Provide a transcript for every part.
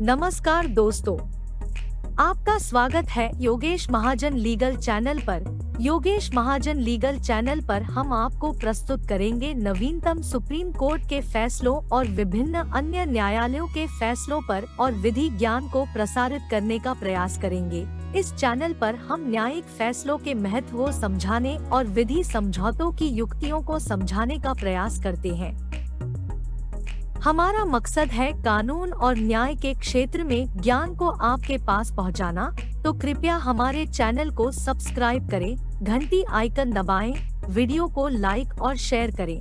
नमस्कार दोस्तों, आपका स्वागत है योगेश महाजन लीगल चैनल पर। योगेश महाजन लीगल चैनल पर हम आपको प्रस्तुत करेंगे नवीनतम सुप्रीम कोर्ट के फैसलों और विभिन्न अन्य न्यायालयों के फैसलों पर और विधि ज्ञान को प्रसारित करने का प्रयास करेंगे। इस चैनल पर हम न्यायिक फैसलों के महत्व को समझाने और विधि समझौतों की युक्तियों को समझाने का प्रयास करते हैं। हमारा मकसद है कानून और न्याय के क्षेत्र में ज्ञान को आपके पास पहुंचाना, तो कृपया हमारे चैनल को सब्सक्राइब करें, घंटी आइकन दबाएं, वीडियो को लाइक और शेयर करें।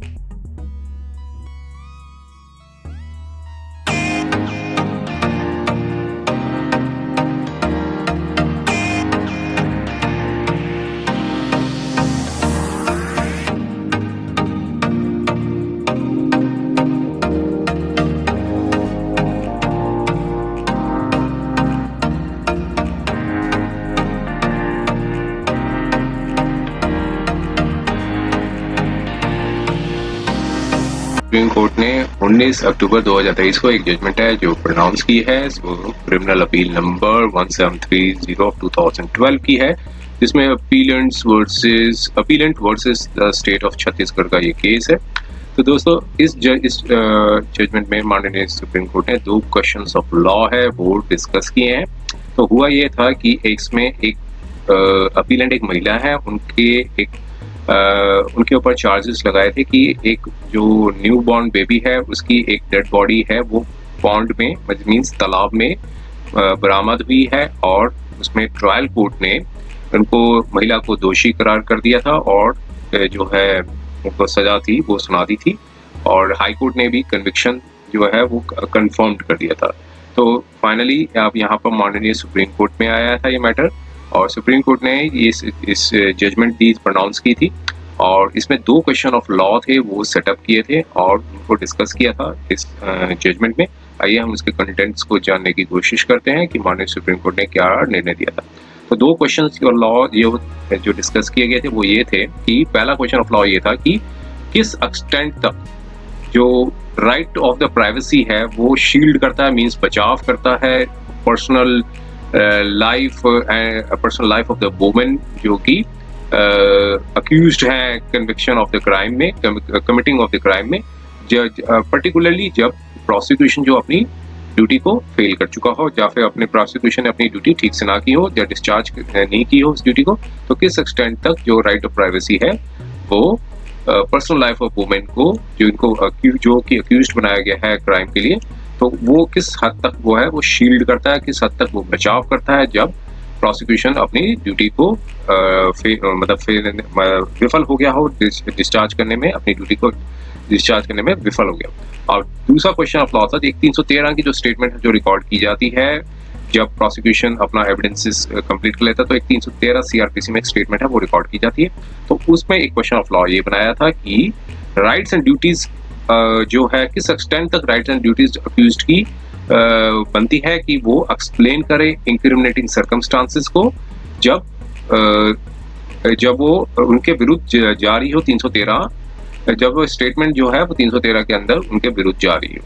सुप्रीम कोर्ट ने 19 अक्टूबर 2023 को एक जजमेंट है जो प्रोनाउंस की है, वो क्रिमिनल अपील नंबर 1730/2012 की है, जिसमें appellate versus the state of Chhattisgarh का ये केस है। तो दोस्तों इस जजमेंट में माननीय सुप्रीम कोर्ट ने दो क्वेश्चंस ऑफ लॉ है वो डिस्कस किए हैं। तो हुआ ये था कि इसमें एक अपीलेंट एक महिला है, उनके ऊपर चार्जेस लगाए थे कि एक जो न्यू बॉर्न बेबी है उसकी एक डेड बॉडी है वो पॉन्ड में मीन्स तालाब में बरामद हुई है, और उसमें ट्रायल कोर्ट ने उनको महिला को दोषी करार कर दिया था और जो है उनको सजा थी वो सुना दी थी, और हाई कोर्ट ने भी कन्विक्शन जो है वो कंफर्म्ड कर दिया था। तो फाइनली अब यहाँ पर माननीय सुप्रीम कोर्ट में आया था ये मैटर, और सुप्रीम कोर्ट ने इस जजमेंट की प्रोनाउंस की थी, और इसमें दो क्वेश्चन ऑफ लॉ थे वो सेटअप किए थे और उनको डिस्कस किया था इस जजमेंट में। आइए हम उसके कंटेंट्स को जानने की कोशिश करते हैं कि माननीय सुप्रीम कोर्ट ने क्या निर्णय दिया था। तो दो क्वेश्चन ऑफ लॉ जो डिस्कस किए गए थे वो ये थे कि पहला क्वेश्चन ऑफ लॉ ये था कि किस एक्सटेंट तक जो राइट ऑफ द प्राइवेसी है वो शील्ड करता है, मीन्स बचाव करता है personal life of the women जो कि अक्यूज्ड है कन्विक्शन ऑफ द क्राइम में, कमिटिंग ऑफ द क्राइम में, पर्टिकुलरली जब प्रोसिक्यूशन जो अपनी ड्यूटी को फेल कर चुका हो या फिर अपने प्रोसिक्यूशन ने अपनी ड्यूटी ठीक से ना की हो या डिस्चार्ज नहीं की हो उस ड्यूटी को, तो किस एक्सटेंट तक जो राइट ऑफ प्राइवेसी है वो पर्सनल लाइफ ऑफ वुमेन को जो कि अक्यूज्ड बनाया गया है क्राइम के लिए, तो वो किस हद तक वो है वो शील्ड करता है, किस हद तक वो बचाव करता है जब प्रोसिक्यूशन अपनी ड्यूटी को विफल हो गया हो, डिस्चार्ज करने में, अपनी ड्यूटी को डिस्चार्ज करने में विफल हो गया। और दूसरा क्वेश्चन ऑफ लॉ था 313 की जो स्टेटमेंट जो रिकॉर्ड की जाती है जब प्रोसिक्यूशन अपना एविडेंसेस कंप्लीट कर लेता है, तो एक 313 सीआरपीसी में एक स्टेटमेंट है वो रिकॉर्ड की जाती है। तो उसमें एक क्वेश्चन ऑफ लॉ ये बनाया था कि राइट्स एंड ड्यूटीज जो है किस एक्सटेंट तक राइट्स एंड ड्यूटीज अक्यूज्ड की बनती है कि वो एक्सप्लेन करे इंक्रिमिनेटिंग सर्कमस्टांसेस को जब वो उनके विरुद्ध जारी हो 313, जब स्टेटमेंट जो है वो 313 के अंदर उनके विरुद्ध जारी हो।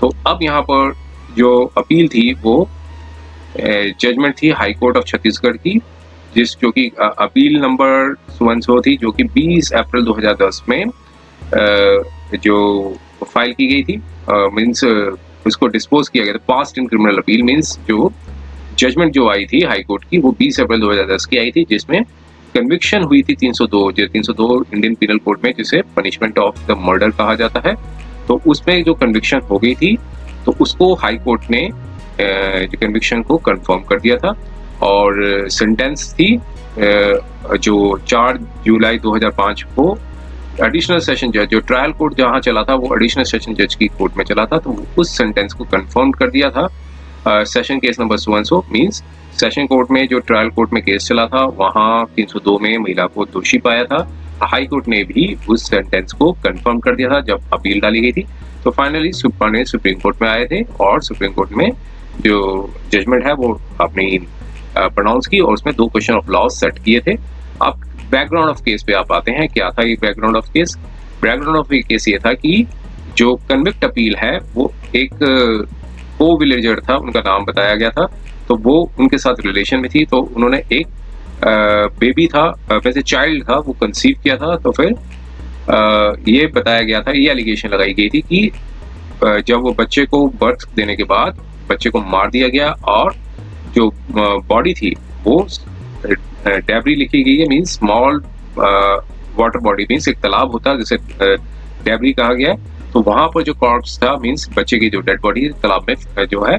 तो अब यहाँ पर जो अपील थी वो जजमेंट थी हाई कोर्ट ऑफ छत्तीसगढ़ की, जो कि अपील नंबर 100 थी, जो कि 20 अप्रैल 2010 में जो फाइल की गई थी, मीन्स उसको डिस्पोज किया गया था। Past in criminal appeal means जो जजमेंट जो आई थी हाई कोर्ट की वो 20 अप्रैल 2010 की आई थी, जिसमें कन्विक्शन हुई थी 302 इंडियन पीनल कोड में, जिसे पनिशमेंट ऑफ द मर्डर कहा जाता है। तो उसमें जो कन्विक्शन हो गई थी तो उसको हाई कोर्ट ने जो कन्विक्शन को कंफर्म कर दिया था, और सेंटेंस थी जो 4 जुलाई 2005 को एडिशनल सेशन जज, जो ट्रायल कोर्ट जहां चला था वो एडिशनल सेशन जज की कोर्ट में चला था, तो उस सेंटेंस को कंफर्म कर दिया था। Session case number 100 means session court में जो ट्रायल कोर्ट में केस चला था वहां 302 में महिला को दोषी पाया था। हाई कोर्ट ने भी उस सेंटेंस को कंफर्म कर दिया था जब अपील डाली गई थी। तो फाइनली सुप्रीम कोर्ट में आए थे और सुप्रीम कोर्ट में जो जजमेंट है वो अपनी प्रोनाउंस की, और उसमें दो क्वेश्चन ऑफ लॉ सेट किए थे। अब बैकग्राउंड ऑफ केस पे आप आते हैं, क्या था ये background of case? Background of case ये था कि जो कन्विक्ट अपील है वो एक को विलेजर था, उनका नाम बताया गया था, तो वो उनके साथ रिलेशन में थी, तो उन्होंने एक बेबी था, वैसे चाइल्ड था, वो कंसीव किया था। तो फिर ये बताया गया था, ये एलिगेशन लगाई गई थी कि जब वो बच्चे को बर्थ देने के बाद बच्चे को मार दिया गया, और जो बॉडी थी वो डेब्री लिखी गई है, means small water body, means एक तालाब होता है जिसे डेब्री कहा गया है। तो वहां पर जो कॉर्प्स था, मीन्स बच्चे की जो डेड बॉडी तालाब में जो है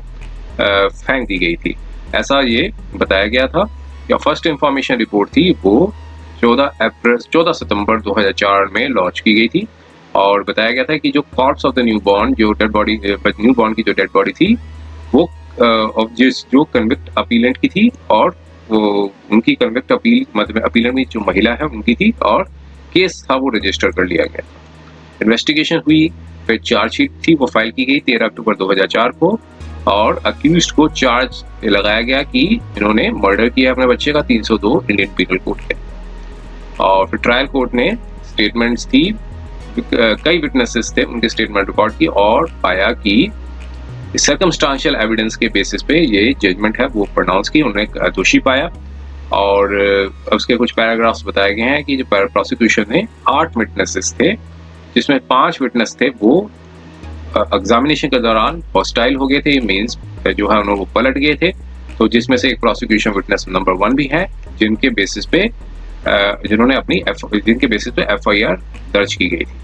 फेंक दी गई थी, ऐसा ये बताया गया था। या फर्स्ट इंफॉर्मेशन रिपोर्ट थी वो 14 सितंबर 2004 में लॉन्च की गई थी, और बताया गया था कि जो कॉर्प्स ऑफ द न्यूबॉर्न, जो डेड बॉडी, न्यूबॉर्न की जो डेड बॉडी थी वो जो कन्विक्ट अपीलेंट की थी, और वो उनकी कन्विक्ट अपील मतलब अपीलेंट में जो महिला है उनकी थी, और केस था वो रजिस्टर कर लिया गया। इन्वेस्टिगेशन हुई, फिर चार्जशीट थी वो फाइल की गई 13 अक्टूबर 2004 को, और अक्यूज्ड को चार्ज लगाया गया कि इन्होंने मर्डर किया अपने बच्चे का, 302 इंडियन पीनल कोड के। और फिर ट्रायल कोर्ट ने स्टेटमेंट्स थी, कई विटनेसेस थे, उनके स्टेटमेंट रिकॉर्ड की, और पाया कि सर्कमस्टांशियल एविडेंस के बेसिस पे ये जजमेंट है वो प्रोनाउंस की, उन्हें दोषी पाया। और उसके कुछ पैराग्राफ्स बताए गए हैं कि जो प्रोसिक्यूशन ने 8 विटनेसेस थे, जिसमें 5 विटनेस थे वो एग्जामिनेशन के दौरान हॉस्टाइल हो गए थे, मींस जो है उन्होंने वो पलट गए थे। तो जिसमें से एक प्रोसिक्यूशन विटनेस नंबर 1 भी है, जिनके बेसिस पे जिनके बेसिस पे FIR दर्ज की गई थी।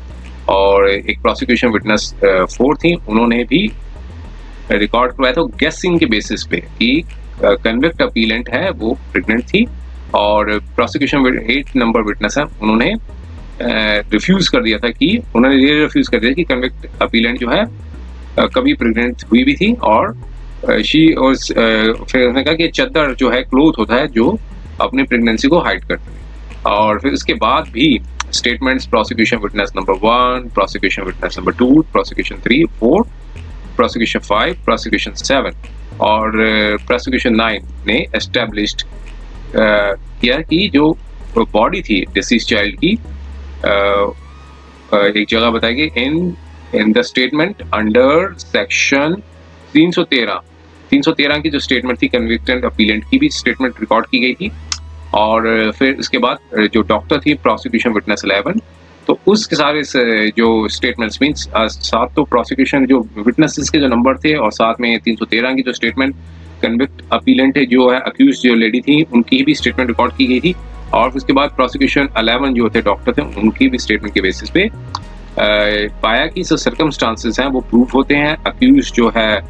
और एक प्रोसिक्यूशन विटनेस 4 थी, उन्होंने भी रिकॉर्ड करवाया था गेसिंग के बेसिस पे कि कन्विक्ट अपीलेंट है वो प्रेग्नेंट थी। और प्रोसिक्यूशन 8 नंबर विटनेस है, उन्होंने रिफ्यूज कर दिया था कि कन्विक्ट अपीलेंट जो है कभी प्रेग्नेंट हुई भी थी, और फिर उसने कहा कि चद्दर जो है क्लोथ होता है जो अपनी प्रेगनेंसी को हाइड करते हैं। और फिर उसके बाद भी statements prosecution witness number 1, prosecution witness number 2, prosecution 3, 4, prosecution 5, prosecution 7 और प्रोसिक्यूशन 9 ने एस्टेब्लिश्ड किया कि जो बॉडी थी डिसीज चाइल्ड की एक जगह बताई गई in the statement under section 313 की जो स्टेटमेंट थी कन्विक्टेड अपीलेंट की भी स्टेटमेंट रिकॉर्ड की गई थी। और फिर उसके बाद जो डॉक्टर थी प्रोसिक्यूशन विटनेस 11, तो उसके सारे जो स्टेटमेंट्स मीन्स साथ तो प्रोसिक्यूशन जो विटनेसेस के जो नंबर थे और साथ में 313 की जो स्टेटमेंट कन्विक्ट अपीलेंट है जो है अक्यूज जो लेडी थी उनकी भी स्टेटमेंट रिकॉर्ड की गई थी। और उसके बाद प्रोसिक्यूशन 11 जो थे डॉक्टर थे उनकी भी स्टेटमेंट के बेसिस पे पाया कि जो सर्कमस्टांसेस हैं वो प्रूफ होते हैं। अक्यूज जो है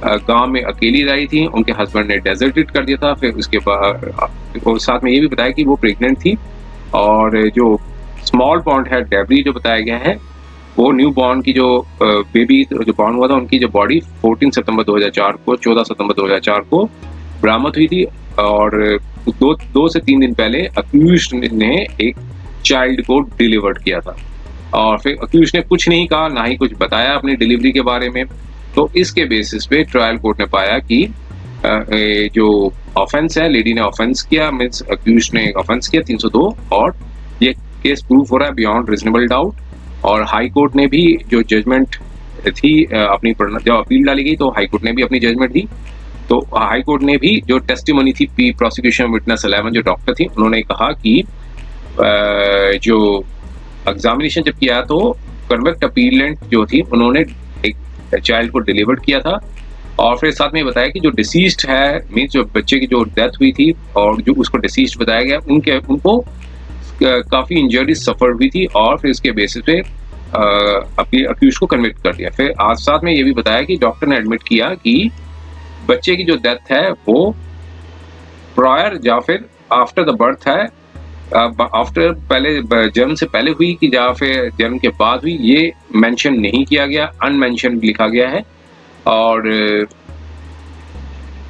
गांव में अकेली रही थी, उनके हस्बैंड ने डेजर्टेड कर दिया था। फिर उसके बाद और साथ में ये भी बताया कि वो प्रेग्नेंट थी। और जो स्मॉल पॉन्ड है डेब्री जो बताया गया है वो न्यू बॉर्न की जो बेबी जो बॉर्न हुआ था उनकी जो बॉडी 14 सितंबर 2004 को 14 सितंबर 2004 को बरामद हुई थी। और 2 से 3 दिन पहले अक्यूज ने एक चाइल्ड को डिलीवर्ड किया था। और फिर अक्यूज ने कुछ नहीं कहा, ना ही कुछ बताया अपनी डिलीवरी के बारे में। तो इसके बेसिस पे ट्रायल कोर्ट ने पाया कि जो ऑफेंस है लेडी ने ऑफेंस किया, मीन्स अक्यूज ने ऑफेंस किया 302 और ये केस प्रूफ हो रहा है बियॉन्ड रीजनेबल डाउट। और हाई कोर्ट ने भी जो जजमेंट थी अपनी जब अपील डाली गई तो हाई कोर्ट ने भी अपनी जजमेंट दी। तो हाई कोर्ट ने भी जो टेस्टिमनी थी प्रोसिक्यूशन विटनेस 11 जो डॉक्टर थी उन्होंने कहा कि जो एग्जामिनेशन जब किया तो कन्विक्ट अपीलेंट जो थी उन्होंने एक चाइल्ड को डिलीवर्ड किया था। और फिर साथ में बताया कि जो डिसीज्ड है मीन्स जो बच्चे की जो डेथ हुई थी और जो उसको डिसीज्ड बताया गया उनको काफ़ी इंजरीज सफर हुई थी। और फिर इसके बेसिस पे अक्यूज को कन्विक्ट कर दिया। फिर आज साथ में ये भी बताया कि डॉक्टर ने एडमिट किया कि बच्चे की जो डेथ है वो प्रायर या फिर आफ्टर द बर्थ है, आफ्टर पहले जन्म से पहले हुई कि या फिर जन्म के बाद हुई, ये मेंशन नहीं किया गया, अनमेंशन लिखा गया है। और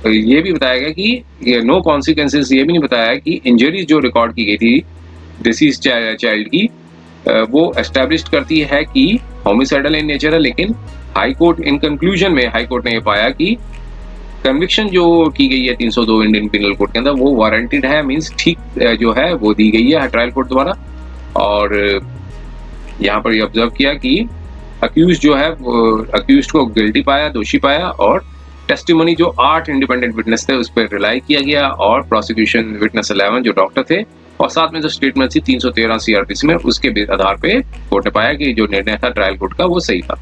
ये भी बताया गया कि नो कॉन्सिक्वेंसेस, ये भी नहीं बताया कि इंजरीज जो रिकॉर्ड की गई थी डिसीज चाइल्ड की वो एस्टेब्लिश करती है कि होमिसाइडल इन नेचर है। लेकिन हाई कोर्ट इन कंक्लूजन में हाई कोर्ट ने ये पाया कि कन्विक्शन जो की गई है 302 इंडियन पिनल कोड के अंदर वो वारंटेड है, मींस ठीक जो है वो दी गई है ट्रायल कोर्ट द्वारा। और यहाँ पर ये ऑब्जर्व किया कि अक्यूज जो है वो अक्यूज को गिल्टी पाया, दोषी पाया और टेस्टिमनी जो 8 इंडिपेंडेंट विटनेस थे उस पर रिलाई किया गया और प्रोसिक्यूशन विटनेस 11 जो डॉक्टर थे और साथ में जो स्टेटमेंट थी 313 सीआरपीसी में उसके आधार पे कोर्ट ने पाया कि जो निर्णय था ट्रायल कोर्ट का वो सही था।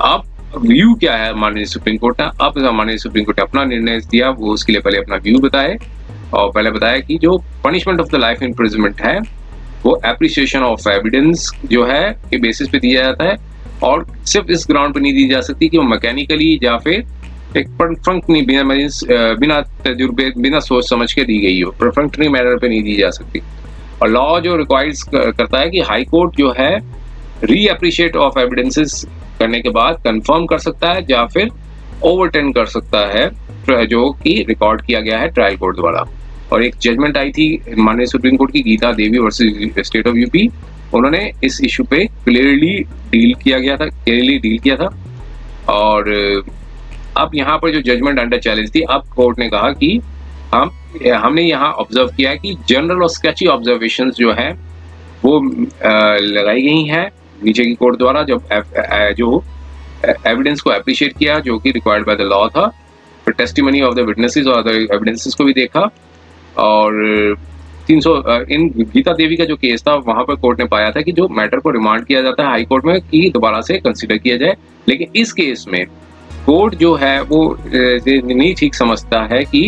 अब व्यू क्या है माननीय सुप्रीम कोर्ट का? अब माननीय सुप्रीम कोर्ट ने अपना निर्णय दिया, वो उसके लिए पहले अपना व्यू बताए और पहले बताया कि जो punishment of the life imprisonment है वो एप्रिसिएशन ऑफ एविडेंस जो है के बेसिस पे दिया जाता है और सिर्फ इस ग्राउंड पे नहीं दी जा सकती कि वो मैकेनिकली या फिर एक परफंक्टनी बिना तजुर्बे बिना सोच समझ के दी गई हो, परफंक्टनी मैनर पे नहीं दी जा सकती। और लॉ जो रिक्वायर्स करता है कि हाई कोर्ट जो है री अप्रिशिएट ऑफ एविडेंसेस करने के बाद कंफर्म कर सकता है या फिर ओवरटर्न कर सकता है जो कि रिकॉर्ड किया गया है ट्रायल कोर्ट द्वारा। और एक जजमेंट आई थी माननीय सुप्रीम कोर्ट की गीता देवी वर्सेस स्टेट ऑफ यूपी, उन्होंने इस इशू पे क्लियरली डील किया था। और अब यहाँ पर जो जजमेंट अंडर चैलेंज थी, अब कोर्ट ने कहा कि हमने यहाँ ऑब्जर्व किया कि जनरल और स्केची ऑब्जर्वेशंस जो है वो लगाई गई हैं नीचे की कोर्ट द्वारा जो एविडेंस को अप्रिशिएट किया जो कि रिक्वायर्ड बाय द लॉ था, फिर टेस्टिमनी ऑफ द विटनेसेस और अदर एविडेंसेस को भी देखा। और 300 इन गीता देवी का जो केस था वहां पर कोर्ट ने पाया था कि जो मैटर को रिमांड किया जाता है हाई कोर्ट में कि दोबारा से कंसीडर किया जाए, लेकिन इस केस में कोर्ट जो है वो नहीं ठीक समझता है कि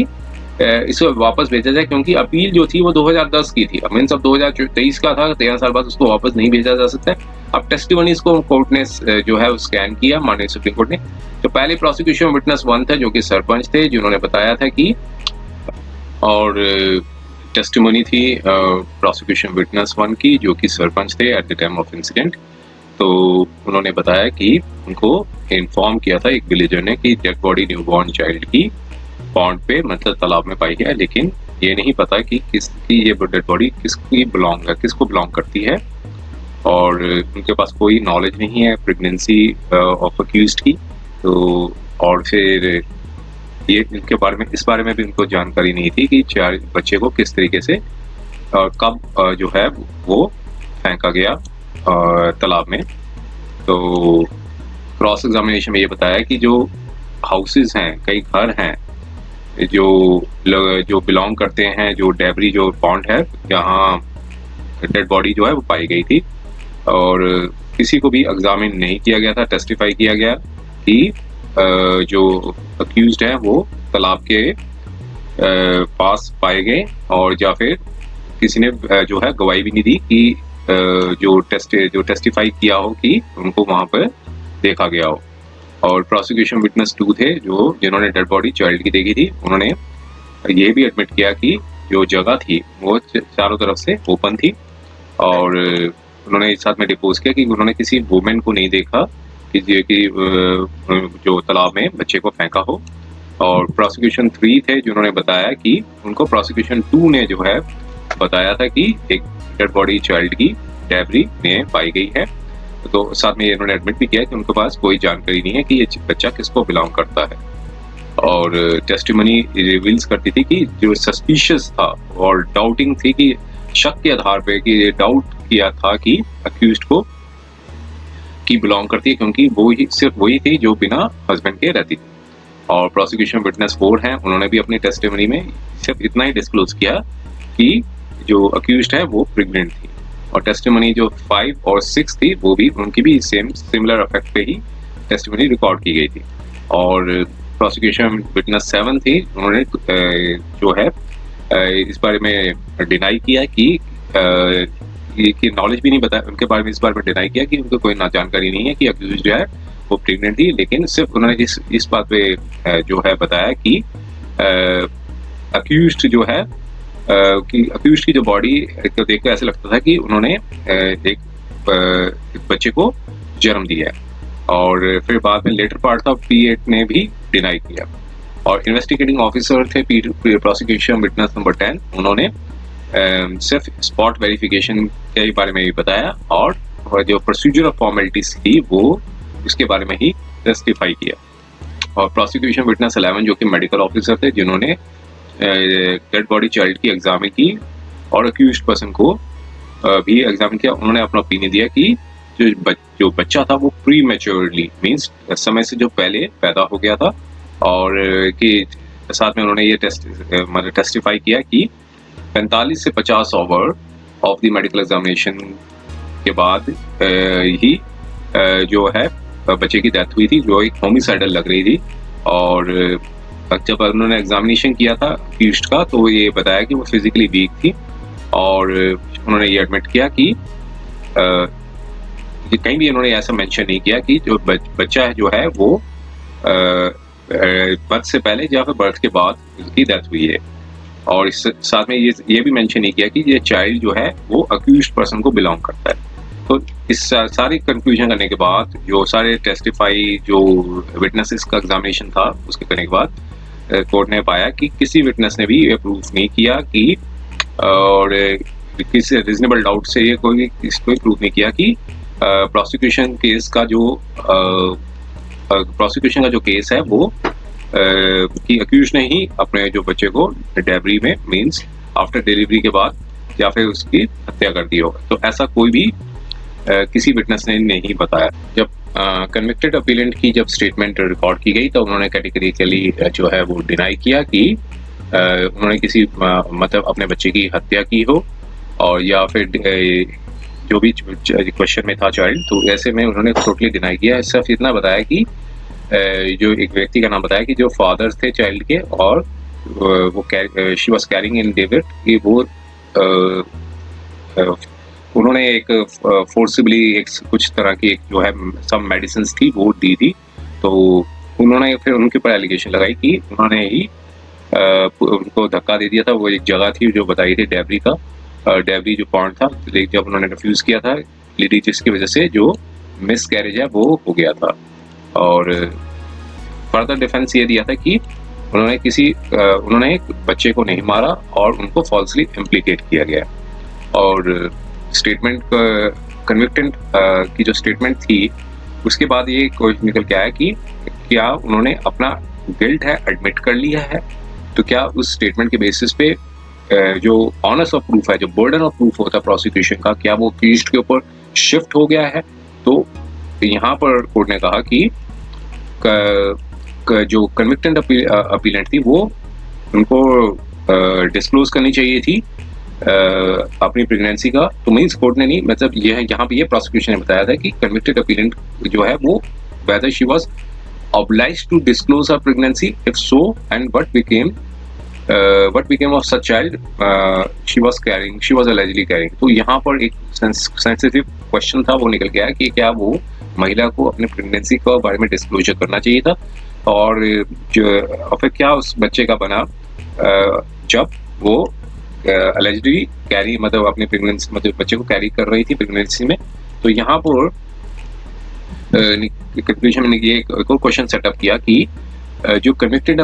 इसको वापस भेजा जाए, क्योंकि अपील जो थी वो 2010 की थी, मीन्स अब 2023 का था, 13 साल बाद उसको वापस नहीं भेजा जा सकता है। अब टेस्टिमनीज को कोर्ट ने जो है स्कैन किया माननीय सुप्रीम कोर्ट ने। तो पहले प्रोसिक्यूशन विटनेस 1 था जो कि सरपंच थे, जिन्होंने बताया था कि, और टेस्टिमनी थी प्रोसिक्यूशन विटनेस 1 की जो कि सरपंच थे at the time of incident. तो उन्होंने बताया कि उनको इन्फॉर्म किया था एक विलेजर ने कि डेड बॉडी न्यूबॉर्न चाइल्ड की पॉन्ड पे मतलब तालाब में पाई है, लेकिन ये नहीं पता कि किसकी ये डेड बॉडी किसको बिलोंग करती है और उनके पास कोई नॉलेज नहीं है प्रेगनेंसी ऑफ अक्यूज्ड की। तो और फिर ये इनके बारे में इस बारे में भी उनको जानकारी नहीं थी कि 4 बच्चे को किस तरीके से और कब जो है वो फेंका गया तालाब में। तो क्रॉस एग्जामिनेशन में ये बताया कि जो हाउसेस हैं, कई घर हैं जो बिलोंग करते हैं जो डेबरी जो पॉन्ड है जहाँ डेड बॉडी जो है वो पाई गई थी, और किसी को भी एग्जामिन नहीं किया गया था। टेस्टिफाई किया गया कि जो अक्यूज्ड है वो तालाब के पास पाए गए, और या फिर किसी ने जो है गवाही भी नहीं दी कि जो टेस्टिफाई किया हो कि उनको वहां पर देखा गया हो। और प्रोसिक्यूशन विटनेस 2 थे जिन्होंने डेड बॉडी चाइल्ड की देखी थी, उन्होंने ये भी एडमिट किया कि जो जगह थी वो चारों तरफ से ओपन थी, और उन्होंने इस साथ में डिपोज किया कि उन्होंने किसी वुमेन को नहीं देखा कि जो तालाब में बच्चे को फेंका हो। और प्रोसिक्यूशन 3 थे जिन्होंने बताया कि उनको प्रोसिक्यूशन 2 ने जो है बताया था कि एक डेड बॉडी चाइल्ड की डेबरी में पाई गई है। तो साथ में इन्होंने एडमिट भी किया कि उनके पास कोई जानकारी नहीं है कि ये बच्चा किसको बिलोंग करता है। और टेस्टिमनी रिवील्स करती थी कि जो सस्पिशियस था और डाउटिंग थी कि शक के आधार पे कि डाउट किया था कि अक्यूज्ड को की बिलोंग करती है, क्योंकि वो ही सिर्फ वही थी जो बिना हस्बैंड के रहती थी। और प्रोसिक्यूशन विटनेस 4 हैं, उन्होंने भी अपनी टेस्टिमनी में सिर्फ इतना ही डिस्क्लोज किया कि जो अक्यूज्ड है वो प्रेग्नेंट थी। और टेस्टिमनी जो 5 और 6 थी वो भी उनकी भी सिमिलर इफेक्ट पे ही टेस्टिमनी रिकॉर्ड की गई थी। और प्रोसिक्यूशन विटनेस 7 थी, उन्होंने जो है इस बारे में डिनाई किया कि नॉलेज भी नहीं बताया उनके बारे में, इस बारे में डिनाई किया कि उनको कोई ना जानकारी नहीं है कि अक्यूज जो है वो प्रेग्नेंट थी, लेकिन सिर्फ उन्होंने इस बात पे जो है बताया कि अक्यूज्ड जो है कि अक्यूज्ड की जो बॉडी को देखकर ऐसा लगता था कि उन्होंने एक बच्चे को जन्म दिया है। और फिर बाद में लेटर पार्ट था P8 ने भी डिनाई किया। और इन्वेस्टिगेटिंग ऑफिसर थे प्रोसिक्यूशन विटनेस नंबर 10, उन्होंने सिर्फ स्पॉट वेरिफिकेशन के बारे में भी बताया और जो प्रोसीजर ऑफ फॉर्मेलिटीज थी वो इसके बारे में ही टेस्टिफाई किया। और प्रोसिक्यूशन विटनेस 11 जो कि मेडिकल ऑफिसर थे, जिन्होंने डेड बॉडी चाइल्ड की एग्जामिन की और अक्यूज्ड पर्सन को भी एग्जामिन किया, उन्होंने अपना ओपिनियन दिया कि जो बच्चा था वो प्री मैच्योरली मीन्स समय से जो पहले पैदा हो गया था और कि साथ में उन्होंने ये मतलब टेस्टिफाई किया कि 45 से 50 hour of the medical examination के बाद ही जो है बच्चे की डेथ हुई थी, जो एक होमिसाइडल लग रही थी। और जब उन्होंने एग्जामिनेशन किया था अक्यूज्ड का, तो ये बताया कि वो फिजिकली वीक थी, और उन्होंने ये एडमिट किया कि कहीं भी उन्होंने ऐसा मेंशन नहीं किया कि जो बच्चा जो है वो बर्थ से पहले या फिर बर्थ के बाद उसकी डेथ हुई है। और इस साथ में ये भी मेंशन नहीं किया कि ये चाइल्ड जो है वो अक्यूज्ड पर्सन को बिलोंग करता है। तो इस सारी कंक्लूजन करने के बाद, जो सारे टेस्टिफाई जो विटनेसेस का एग्जामिनेशन था उसके करने के बाद, कोर्ट ने पाया कि किसी विटनेस ने भी ये प्रूफ नहीं किया कि, और किसी रीजनेबल डाउट से ये कोई प्रूफ नहीं किया कि प्रोसिक्यूशन का जो केस है वो कि अक्यूज ने ही अपने जो बच्चे को डेबरी में मींस आफ्टर डिलीवरी के बाद या फिर उसकी हत्या कर दी हो। तो ऐसा कोई भी किसी विटनेस ने नहीं बताया। जब कन्विक्टेड अपीलेंट की जब स्टेटमेंट रिकॉर्ड की गई तो उन्होंने कैटेगरिकली जो है वो डिनाई किया कि उन्होंने किसी मतलब अपने बच्चे की हत्या की हो, और या फिर जो भी क्वेश्चन में था चाइल्ड, तो ऐसे में उन्होंने टोटली डिनाई किया। सिर्फ इतना बताया कि जो एक व्यक्ति का नाम बताया कि जो फादर थे चाइल्ड के, और वो she was carrying in David, कि वो उन्होंने एक फोर्सिबली एक कुछ तरह की एक जो है सम मेडिसिन थी वो दी थी। तो उन्होंने फिर उनके ऊपर एलिगेशन लगाई कि उन्होंने ही उनको धक्का दे दिया था। वो एक जगह थी जो बताई थी डेबरी का, डेबरी जो पॉइंट था, लेकिन जब उन्होंने रिफ्यूज किया था लेडी, जिसकी वजह से जो मिस कैरेज है वो हो गया था। और फर्दर डिफेंस ये दिया था कि उन्होंने एक बच्चे को नहीं मारा और उनको फॉल्सली इम्प्लीकेट किया गया। और स्टेटमेंट कन्विक्टेंट की जो स्टेटमेंट थी उसके बाद ये क्वेश्चन निकल के आया कि क्या उन्होंने अपना गिल्ट है एडमिट कर लिया है, तो क्या उस स्टेटमेंट के बेसिस पे जो ऑनर्स ऑफ प्रूफ है, जो बर्डन ऑफ प्रूफ होता है प्रोसिक्यूशन का, क्या वो अक्यूज्ड के ऊपर शिफ्ट हो गया है। तो यहाँ पर कोर्ट ने कहा कि जो कन्विक्टेड अपीलेंट थी वो उनको डिस्क्लोज करनी चाहिए थी अपनी प्रेगनेंसी का। तो मीन्स कोर्ट ने नहीं, मतलब ये है यहाँ पे ये प्रोसिक्यूशन ने बताया था कि कन्विक्टेड अपीलेंट जो है वो whether she was obliged to disclose her pregnancy, if so, and what became of such child she was allegedly carrying। तो यहाँ पर एक सेंसिटिव क्वेश्चन था, वो निकल गया कि क्या वो महिला को अपने प्रेगनेंसी के बारे में डिस्क्लोजर करना चाहिए था, और फिर क्या उस बच्चे का बना जब वो allegedly कैरी, मतलब अपनी प्रेगनेंसी, मतलब बच्चे को कैरी कर रही थी प्रेगनेंसी में। तो यहाँ पर कंक्लूजन में ये एक क्वेश्चन सेटअप किया कि जो कन्विक्टेड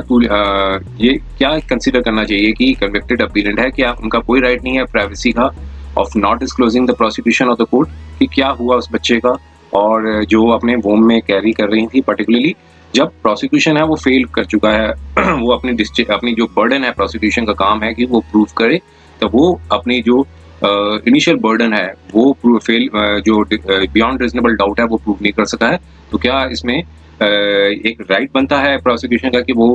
ये क्या कंसीडर करना चाहिए कि कन्विक्टेड अपीलेंट है, क्या उनका कोई राइट नहीं है प्राइवेसी का of not disclosing the prosecution of the court, कि क्या हुआ उस बच्चे का और जो अपने वोम में कैरी कर रही थी, पर्टिकुलरली जब प्रोसिक्यूशन है वो फेल कर चुका है वो अपनी जो बर्डन है, प्रोसिक्यूशन का काम है कि वो प्रूव करे, तो वो अपनी जो इनिशियल बर्डन है वो फेल जो बियॉन्ड रीजनेबल डाउट है वो प्रूव नहीं कर सका है। तो क्या इसमें एक राइट बनता है प्रोसिक्यूशन का कि वो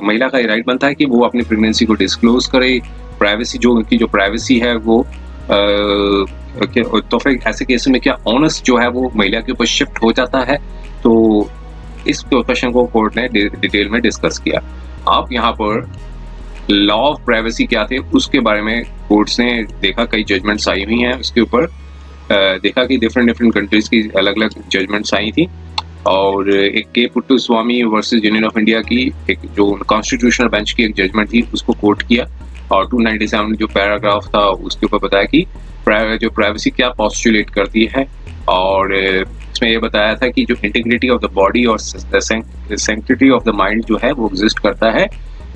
महिला का राइट बनता है कि वो अपनी प्रेगनेंसी को डिस्क्लोज करे, प्राइवेसी जो उनकी जो प्राइवेसी है वो तो फिर ऐसे केस में क्या ऑनर्स जो है वो महिला के ऊपर शिफ्ट हो जाता है। तो इस क्वेश्चन को कोर्ट ने डिटेल में डिस्कस किया। आप यहाँ पर लॉ ऑफ प्राइवेसी क्या थे उसके बारे में कोर्ट्स ने देखा, कई जजमेंट्स आई हुई हैं उसके ऊपर, देखा कि डिफरेंट कंट्रीज की अलग अलग जजमेंट्स आई थी। और एक के Puttaswamy versus union of India की एक जो कॉन्स्टिट्यूशनल बेंच की एक जजमेंट थी उसको कोट किया, और 297 जो पैराग्राफ था उसके ऊपर बताया कि जो प्राइवेसी क्या पोस्टुलेट करती है, और इसमें ये बताया था कि जो इंटीग्रिटी ऑफ द बॉडी और सैंक्टिटी ऑफ द माइंड जो है वो एग्जिस्ट करता है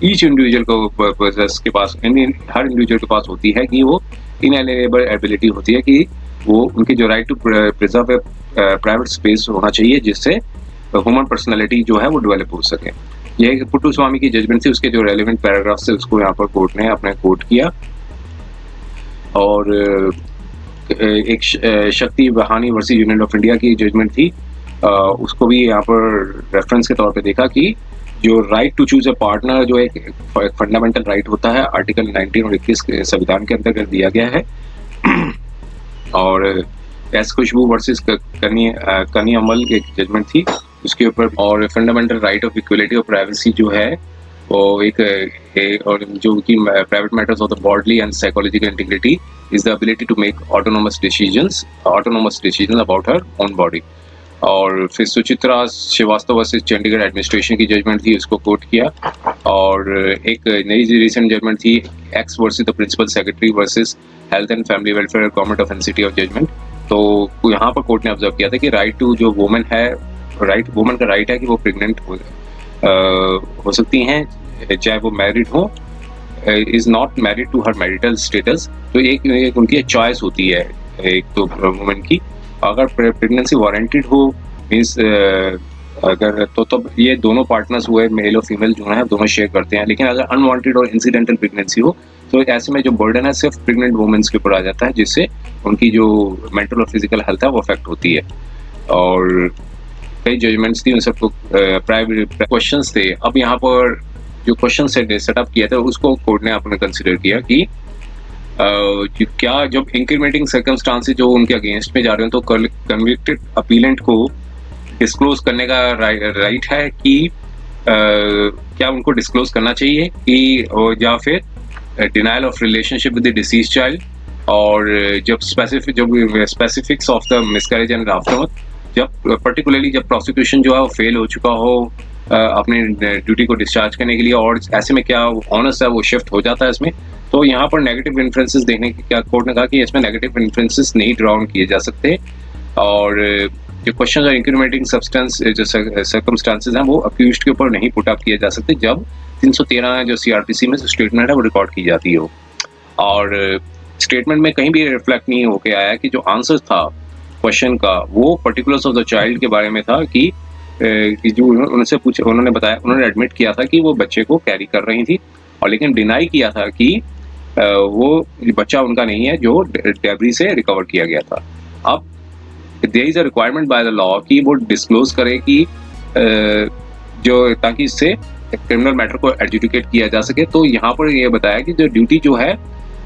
ईच इंडिविजुअल को के पास, हर इंडिविजुअल के पास होती है कि वो इनएलिएनेबल एबिलिटी होती है कि वो उनकी जो right to preserve private space होना चाहिए जिससे ह्यूमन पर्सनालिटी जो है वो डेवलप हो सके। ये पुट्टुस्वामी की जजमेंट थी, उसके जो रेलेवेंट पैराग्राफ से उसको यहाँ पर कोर्ट ने अपने कोट किया। और एक शक्ति बहानी वर्सेस यूनियन ऑफ इंडिया की जजमेंट थी, उसको भी यहाँ पर रेफरेंस के तौर पे देखा कि जो right to choose a partner जो एक फंडामेंटल राइट होता है, आर्टिकल 19 और 21 के संविधान के अंतर्गत दिया गया है। और एस खुशबू वर्सेस कनी अमल की एक जजमेंट थी उसके ऊपर। और फंडामेंटल राइट ऑफ इक्वलिटी और प्राइवेसी जो है वो और जो कि private matters of the bodily and psychological integrity is the ability to make autonomous decisions about her own body. और फिर सुचित्रा श्रीवास्तव वर्सेस चंडीगढ़ एडमिनिस्ट्रेशन की जजमेंट थी, उसको कोट किया। और एक नई रिसेंट जजमेंट थी X versus the principal secretary versus health and family welfare government of NCT of judgement. तो यहाँ पर कोर्ट ने ऑब्जर्व किया था कि राइट टू जो वुमेन है, वुमेन का राइट है कि वो प्रेग्नेंट हो सकती हैं, चाहे वो मैरिड हो, is not married to her marital status. तो एक उनकी चॉइस होती है एक तो वुमेन की। अगर प्रेगनेंसी वारंटेड हो मीन्स अगर तो तब ये दोनों पार्टनर्स हुए मेल और फीमेल जो है दोनों शेयर करते हैं। लेकिन अगर अनवांटेड और इंसिडेंटल प्रेगनेंसी हो तो ऐसे में जो बर्डन है सिर्फ प्रेग्नेंट वुमेन्स के ऊपर आ जाता है, जिससे उनकी जो मेंटल और फिजिकल हेल्थ है वो अफेक्ट होती है। और कई जजमेंट्स थी, उन सबको प्राइवेट क्वेश्चंस थे। अब यहाँ पर जो क्वेश्चन सेटअप किया था उसको कोर्ट ने अपने कंसिडर किया कि क्या जब इंक्रीमेंटिंग सर्कमस्टांसेस जो उनके अगेंस्ट में जा रहे हैं तो कन्विक्टेड अपीलेंट को डिस्क्लोज करने का राइट है कि क्या उनको डिस्क्लोज करना चाहिए कि या फिर denial of relationship with the disease child. और जब specifics of the miscarriage and aftermath, जब पर्टिकुलरली जब प्रोसिक्यूशन जो है वो फेल हो चुका हो अपने ड्यूटी को डिस्चार्ज करने के लिए, और ऐसे में क्या ऑनर्स है वो शिफ्ट हो जाता है इसमें। तो यहाँ पर नेगेटिव इन्फ्लुएंसेस देखने की क्या कोर्ट ने कहा कि इसमें नेगेटिव इन्फ्लुएंसेस नहीं ड्राउन किए जा सकते। और जो क्वेश्चन और इंक्रीमेंटिंग सब्सटेंस जो सर्कमस्टांसेस हैं वो अक्यूज्ड के ऊपर नहीं पुट अप किए जा सकते जब 313 जो सीआरपीसी में स्टेटमेंट है वो रिकॉर्ड की जाती हो। और स्टेटमेंट में कहीं भी रिफ्लेक्ट नहीं होके आया कि जो आंसर था क्वेश्चन का वो पर्टिकुलर्स ऑफ द चाइल्ड के बारे में था कि जो उनसे पूछे, उन्होंने बताया, उन्होंने एडमिट किया था कि वो बच्चे को कैरी कर रही थी, और लेकिन डिनाई किया था कि वो बच्चा उनका नहीं है जो डेब्री से रिकवर किया गया था। अब there is a requirement by the law कि वो डिस्क्लोज करे कि जो ताकि इससे क्रिमिनल मैटर को एडजुडिकेट किया जा सके। तो यहाँ पर ये बताया कि जो ड्यूटी जो है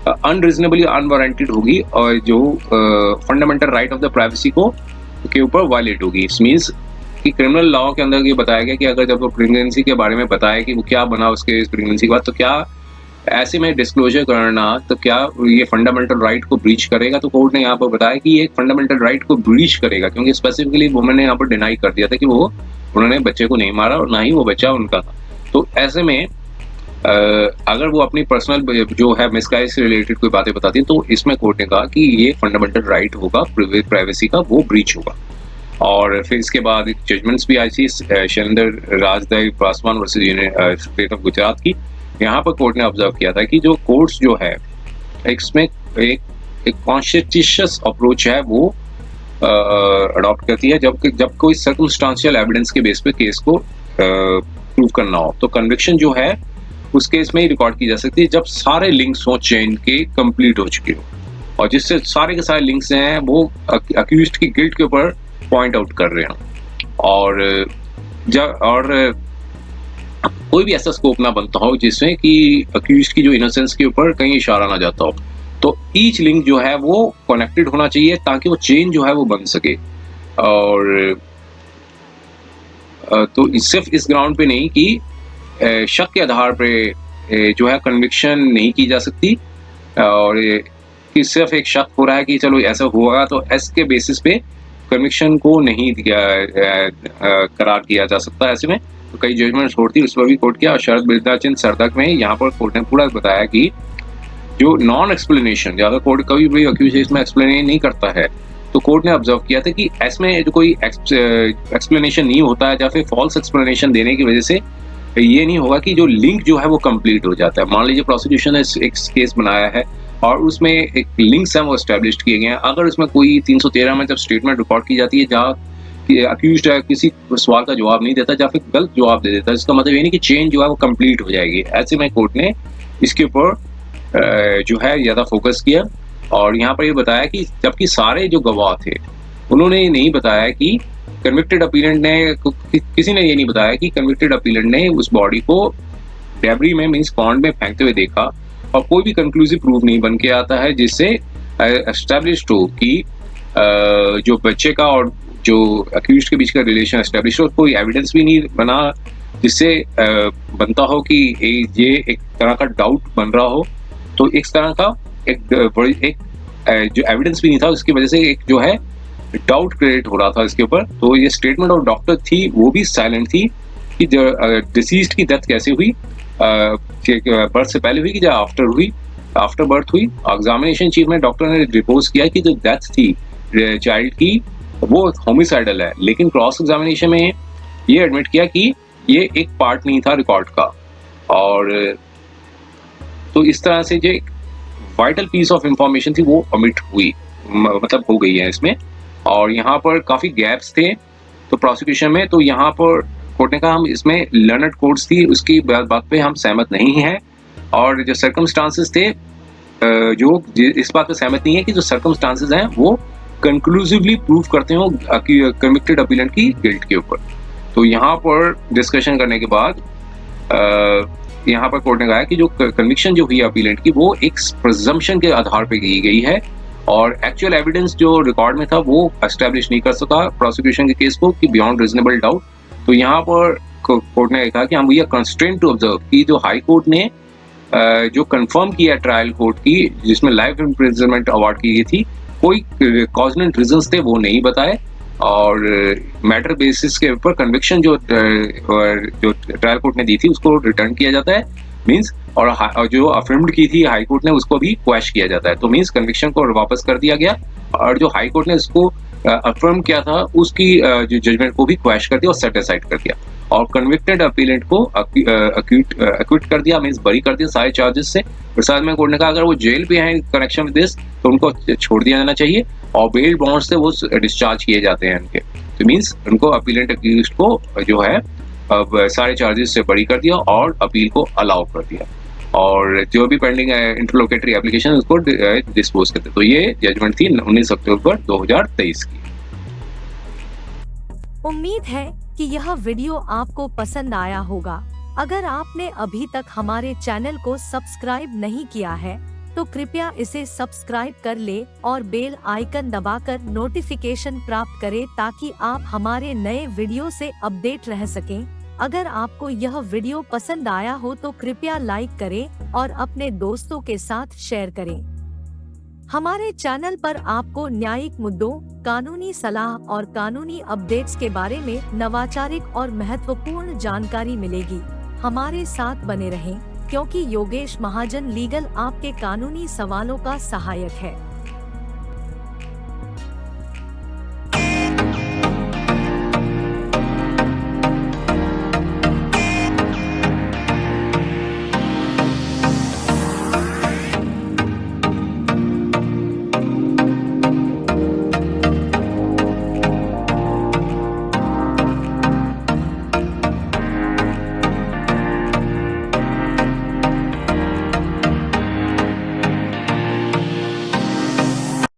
अनरीजनेबली अनवारंटेड होगी और जो fundamental right of the privacy को के ऊपर वायलेट होगी। इट मीन्स कि क्रिमिनल लॉ के अंदर ये बताया गया कि अगर जब वो प्रेगनेंसी के बारे में बताया कि वो क्या बना उसके इस प्रेगनेंसी के बाद, तो क्या ऐसे में डिस्क्लोजर करना तो क्या ये फंडामेंटल राइट को ब्रीच करेगा। तो कोर्ट ने यहाँ पर बताया कि ये फंडामेंटल राइट को ब्रीच करेगा, क्योंकि स्पेसिफिकली वुमेन ने यहाँ पर डिनाई कर दिया था कि वो उन्होंने बच्चे को नहीं मारा और ना ही वो बच्चा उनका था। तो ऐसे में अगर वो अपनी पर्सनल जो है मिसकैरेज से रिलेटेड कोई बातें बताती है तो इसमें कोर्ट ने कहा कि ये फंडामेंटल राइट होगा प्राइवेसी का, वो ब्रीच होगा। और फिर इसके बाद जजमेंट्स भी आई थी Shailendra Rajdai Paswan versus state of Gujarat की। यहाँ पर कोर्ट ने ऑब्जर्व किया था कि जो कोर्ट्स जो है इसमें एक कॉन्शियस अप्रोच है वो अडॉप्ट करती है जब कोई सर्कमस्टांशियल एविडेंस के बेस पे केस को प्रूव करना हो। तो कन्विक्शन जो है उस केस में ही रिकॉर्ड की जा सकती है जब सारे लिंक्स हो चेन के कंप्लीट हो चुके हो, और जिससे सारे के सारे लिंक्स हैं वो अक्यूज्ड की गिल्ट के ऊपर पॉइंट आउट कर रहे हैं। और कोई भी ऐसा स्कोप ना बनता हो जिसमें कि अक्यूज्ड की जो इनोसेंस के ऊपर कहीं इशारा ना जाता हो। तो ईच लिंक जो है वो कनेक्टेड होना चाहिए ताकि वो चेन जो है वो बन सके। और तो सिर्फ इस ग्राउंड पे नहीं कि शक के आधार पे जो है कन्विक्शन नहीं की जा सकती, और कि सिर्फ एक शक हो रहा है कि चलो ऐसा होगा तो इसके बेसिस पे कन्विक्शन को नहीं करार किया जा सकता। ऐसे में तो कई जजमेंट्स होती उस पर भी कोर्ट किया। और शरद बिरदाचंद सरदक में यहाँ पर कोर्ट ने पूरा बताया कि जो नॉन एक्सप्लेनेशन, अगर कोर्ट कभी भी अक्यूज इसमें एक्सप्लेन नहीं करता है तो कोर्ट ने ऑब्जर्व किया था कि इसमें जो कोई एक्सप्लेनेशन नहीं होता है या फिर फॉल्स एक्सप्लेनेशन देने की वजह से ये नहीं होगा कि जो लिंक जो है वो कंप्लीट हो जाता है। मान लीजिए प्रोसिक्यूशन ने एक केस बनाया है और उसमें एक लिंक्स हैं वो एस्टेब्लिश किए गए हैं, अगर उसमें कोई 313 में जब स्टेटमेंट रिकॉर्ड की जाती है जहाँ अक्यूज्ड है किसी सवाल का जवाब नहीं देता या फिर गलत जवाब दे देता है, इसका मतलब ये नहीं कि चेन जो है वो कंप्लीट हो जाएगी। ऐसे में कोर्ट ने इसके ऊपर जो है ज़्यादा फोकस किया। और यहाँ पर ये बताया कि जबकि सारे जो गवाह थे उन्होंने नहीं बताया कि कन्विक्टेड अपीलेंट ने किसी ने ये नहीं बताया कि कन्विक्टेड अपीलेंट ने उस बॉडी को डेब्री में मींस पॉन्ड में फेंकते हुए देखा, और कोई भी कंक्लूसिव प्रूफ नहीं बन के आता है जिससे एस्टैब्लिश्ड हो कि जो बच्चे का और जो अक्यूज्ड के बीच का रिलेशन एस्टैब्लिश हो। कोई एविडेंस भी नहीं बना जिससे बनता हो कि ये एक तरह का डाउट बन रहा हो। तो इस तरह का एक जो एविडेंस भी नहीं था, उसकी वजह से एक जो है डाउट क्रिएट हो रहा था इसके ऊपर। तो ये स्टेटमेंट ऑफ डॉक्टर थी वो भी साइलेंट थी कि डिसीज्ड की डेथ कैसे हुई, बर्थ से पहले हुई कि या आफ्टर बर्थ हुई। एग्जामिनेशन चीफ में डॉक्टर ने रिपोज किया कि जो डेथ थी चाइल्ड की वो होमिसाइडल है, लेकिन क्रॉस एग्जामिनेशन में ये एडमिट किया कि ये एक पार्ट नहीं था रिकॉर्ड का। और तो इस तरह से जो वाइटल पीस ऑफ इंफॉर्मेशन थी वो ओमिट हुई, मतलब हो गई है इसमें। और यहाँ पर काफी गैप्स थे तो प्रोसिक्यूशन में, तो यहाँ पर कोर्ट ने कहा हम इसमें लर्नड कोर्ट्स थी उसकी बात पे हम सहमत नहीं हैं, और जो सर्कमस्टांसेस थे जो इस बात पे सहमत नहीं है कि जो सर्कमस्टांसेस हैं वो कंक्लूसिवली प्रूव करते हो कन्विक्टेड अपीलेंट की गिल्ट के ऊपर। तो यहाँ पर डिस्कशन करने के बाद यहाँ पर कोर्ट ने कहा कि जो कन्विक्शन जो हुई अपीलेंट की वो एक प्रिजम्पशन के आधार पे की गई है, और एक्चुअल एविडेंस जो रिकॉर्ड में था वो एस्टैब्लिश नहीं कर सका प्रोसिक्यूशन के केस को कि बियॉन्ड रीजनेबल डाउट। तो यहाँ पर कोर्ट ने कहा कि हम we are constraint to observe कि जो हाई कोर्ट ने जो कंफर्म किया ट्रायल कोर्ट की जिसमें लाइफ इम्प्रिजनमेंट अवार्ड की गई थी, कोई कॉजनेंट रीजंस थे वो नहीं बताए, और मैटर बेसिस के ऊपर कन्विक्शन जो ट्रायल कोर्ट ने दी थी उसको रिटर्न किया जाता है मींस, और जो अफर्म्ड की थी हाई कोर्ट ने उसको भी क्वैश किया जाता है। तो मींस कन्विक्शन को वापस कर दिया गया, और जो हाई कोर्ट ने उसको अफर्म किया था उसकी जो जजमेंट को भी क्वैश कर दिया और सेट असाइड कर दिया, और कन्विक्टेड अपीलेंट को अक्यूट कर दिया, मींस बरी कर दिया सारे चार्जेस से। और साथ में कोर्ट ने कहा अगर वो जेल पे हैं कनेक्शन विद दिस तो उनको छोड़ दिया जाना चाहिए, और बेल बॉन्ड से वो डिस्चार्ज किए जाते हैं उनके। तो मींस उनको अपीलेंट अक्यूज्ड को जो है अब सारे चार्जेस से बरी कर दिया और अपील को अलाउ कर दिया, और जो भी पेंडिंग इंटरलोकेटरी एप्लीकेशन उसको डिस्पोज करते। तो ये जजमेंट थी 19 अक्टूबर 2023 की। उम्मीद है कि यह वीडियो आपको पसंद आया होगा। अगर आपने अभी तक हमारे चैनल को सब्सक्राइब नहीं किया है तो कृपया इसे सब्सक्राइब कर ले और बेल आइकन दबाकर नोटिफिकेशन प्राप्त करें ताकि आप हमारे नए वीडियो से अपडेट रह सकें। अगर आपको यह वीडियो पसंद आया हो तो कृपया लाइक करें और अपने दोस्तों के साथ शेयर करें। हमारे चैनल पर आपको न्यायिक मुद्दों, कानूनी सलाह और कानूनी अपडेट्स के बारे में नवाचारिक और महत्वपूर्ण जानकारी मिलेगी। हमारे साथ बने रहें क्योंकि योगेश महाजन लीगल आपके कानूनी सवालों का सहायक है।